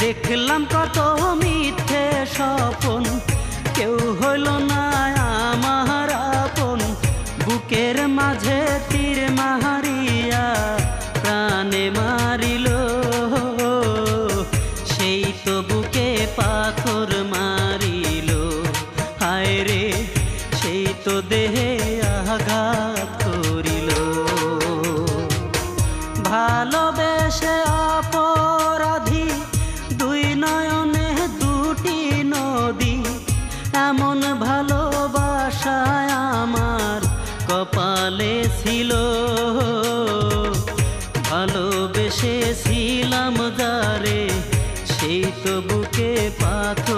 দেখলাম কত মিথ্যে স্বপন, কেউ হইল না আমার আপন। বুকের মাঝে তীর মারিয়া প্রাণে মারিল, সেই তো বুকে পাথর মারিল। হায় রে, সেই তো দেহে আঘাত করিল। ভালোবেসে অপরাধী দুই নয়নে দুটি নদী, এমন ভালোবাসায় আমার কপালে ছিল। ভালোবেসেছিলাম যারে, সেই তো বুকে পাথর